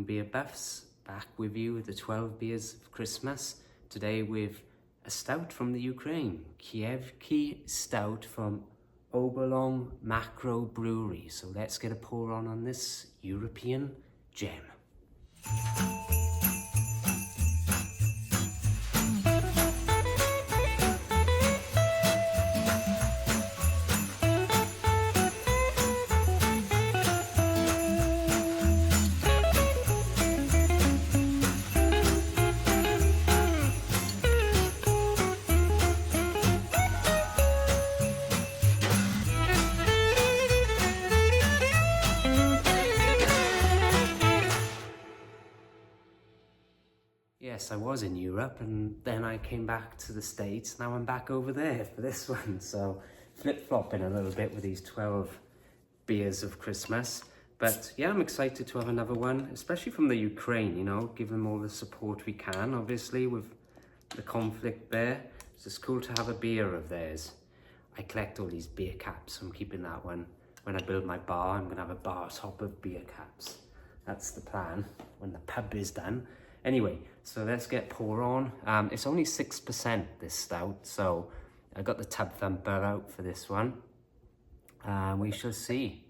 beer buffs, back with you with the 12 beers of Christmas. Today with a stout from the Ukraine, Kyivske Stout from Obolon Macro Brewery. So let's get a pour on this European gem. Yes, I was in Europe and then I came back to the States. Now I'm back over there for this one. So flip-flopping a little bit with these 12 beers of Christmas. But yeah, I'm excited to have another one, especially from the Ukraine, you know, give them all the support we can, obviously, with the conflict there. It's just cool to have a beer of theirs. I collect all these beer caps, so I'm keeping that one. When I build my bar, I'm gonna have a bar top of beer caps. That's the plan when the pub is done. Anyway, so let's get pour on. It's only 6% this stout, so I got the tub thumper out for this one. We shall see.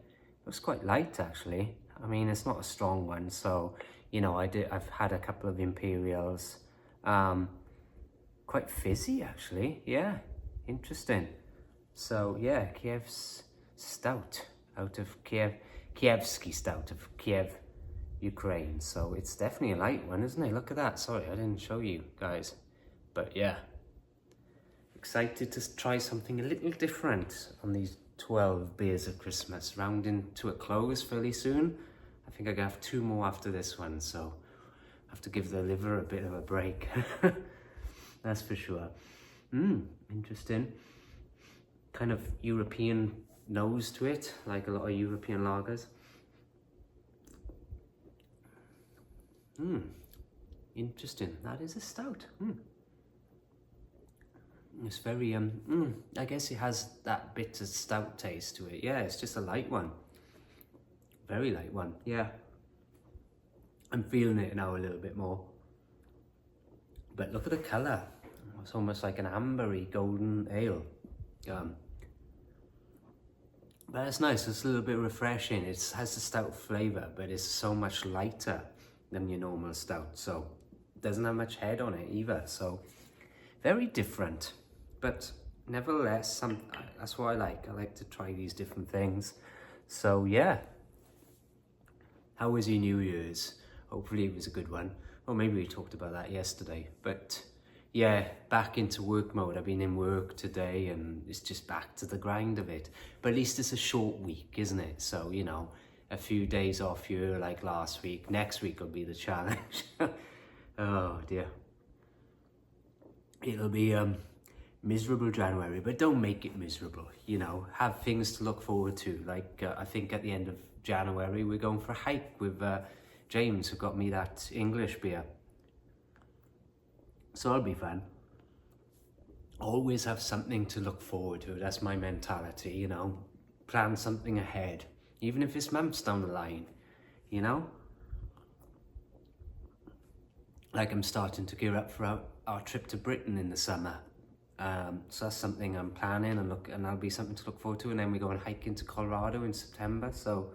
Looks quite light actually. I mean, it's not a strong one, so you know, I've had a couple of Imperials. Quite fizzy actually. Yeah, interesting. So yeah, Kyiv's Stout out of Kiev, Kyivske Stout of Kiev, Ukraine. So it's definitely a light one, isn't it? Look at that. Sorry, I didn't show you guys. But yeah, excited to try something a little different on these 12 beers of Christmas, rounding to a close fairly soon. I think I'm gonna have 2 more after this one, so I have to give the liver a bit of a break. That's for sure. Interesting. Kind of European nose to it, like a lot of European lagers. Interesting. That is a stout. It's very, I guess it has that bitter stout taste to it. Yeah, it's just a light one. Very light one, yeah. I'm feeling it now a little bit more. But look at the colour. It's almost like an ambery golden ale. But it's nice, it's a little bit refreshing. It has a stout flavour, but it's so much lighter than your normal stout. So it doesn't have much head on it either. So very different. But nevertheless, that's what I like. I like to try these different things. So yeah. How was your New Year's? Hopefully it was a good one. Or maybe we talked about that yesterday. But yeah, back into work mode. I've been in work today and it's just back to the grind of it. But at least it's a short week, isn't it? So, you know, a few days off here like last week. Next week will be the challenge. Oh dear. It'll be miserable January, but don't make it miserable, you know. Have things to look forward to. Like I think at the end of January we're going for a hike with James, who got me that English beer. So it'll be fun. Always have something to look forward to. That's my mentality, you know. Plan something ahead, even if it's months down the line, you know. Like I'm starting to gear up for our trip to Britain in the summer. So that's something I'm planning and that'll be something to look forward to. And then we go and hike into Colorado in September. So,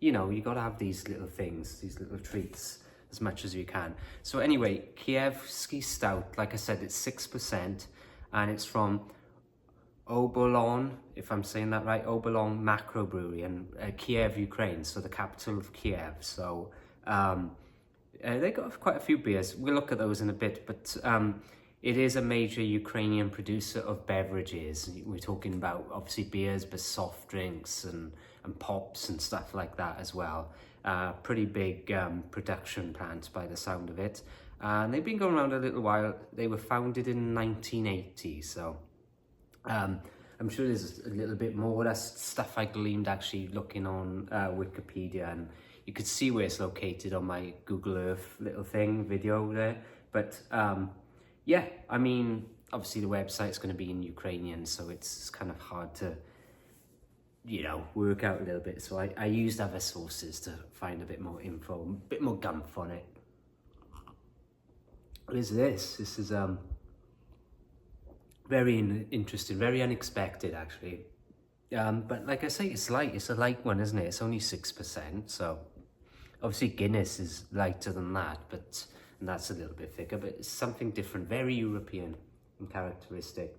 you know, you got to have these little things, these little treats as much as you can. So anyway, Kyivske Stout, like I said, it's 6% and it's from Obolon, if I'm saying that right, Obolon Macro Brewery in Kiev, Ukraine, so the capital of Kiev. So they got quite a few beers. We'll look at those in a bit, but it is a major Ukrainian producer of beverages. We're talking about obviously beers, but soft drinks and pops and stuff like that as well. Pretty big production plant by the sound of it. And they've been going around a little while. They were founded in 1980, so I'm sure there's a little bit more. That's stuff I gleaned actually looking on Wikipedia, and you could see where it's located on my Google Earth little thing video there. But yeah, I mean, obviously the website's going to be in Ukrainian, so it's kind of hard to you know, work out a little bit. So I used other sources to find a bit more info, a bit more gumph on it. What is this? This is very interesting, very unexpected actually. But like I say, it's light. It's a light one, isn't it? It's only 6%. So obviously Guinness is lighter than that, and that's a little bit thicker. But it's something different, very European and characteristic.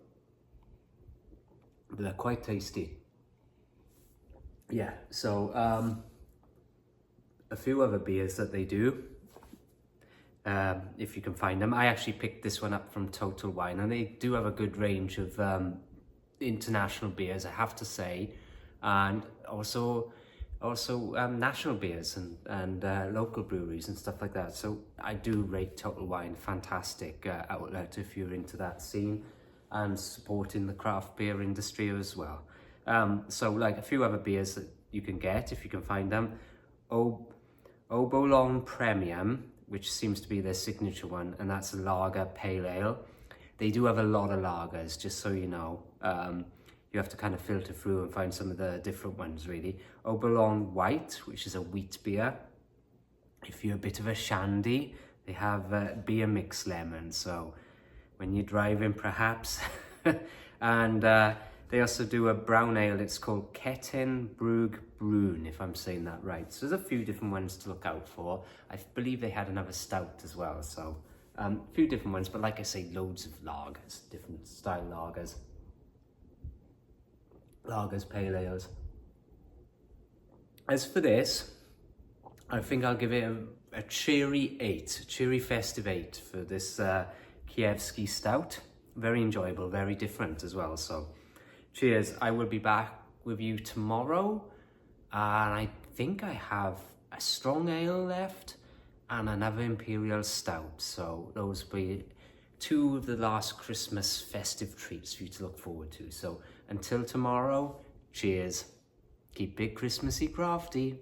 But they're quite tasty. Yeah. So a few other beers that they do. If you can find them. I actually picked this one up from Total Wine, and they do have a good range of international beers, I have to say, and also national beers and local breweries and stuff like that. So I do rate Total Wine fantastic outlet if you're into that scene and supporting the craft beer industry as well. So like a few other beers that you can get if you can find them. Obolon Premium, which seems to be their signature one, and that's a lager pale ale. They do have a lot of lagers, just so you know. You have to kind of filter through and find some of the different ones, really. Obolon White, which is a wheat beer. If you're a bit of a shandy, they have beer mix lemon, so when you're driving, perhaps. And they also do a brown ale. It's called Kettenbrug Brune, if I'm saying that right. So there's a few different ones to look out for. I believe they had another stout as well. So a few different ones, but like I say, loads of lagers, different style lagers. Lagers, pale ales. As for this, I think I'll give it a cheery 8, cheery festive 8 for this Kyivske Stout. Very enjoyable, very different as well. So cheers. I will be back with you tomorrow, and I think I have a strong ale left and another imperial stout. So those will be 2 of the last Christmas festive treats for you to look forward to. So until tomorrow, cheers. Keep it Christmassy crafty.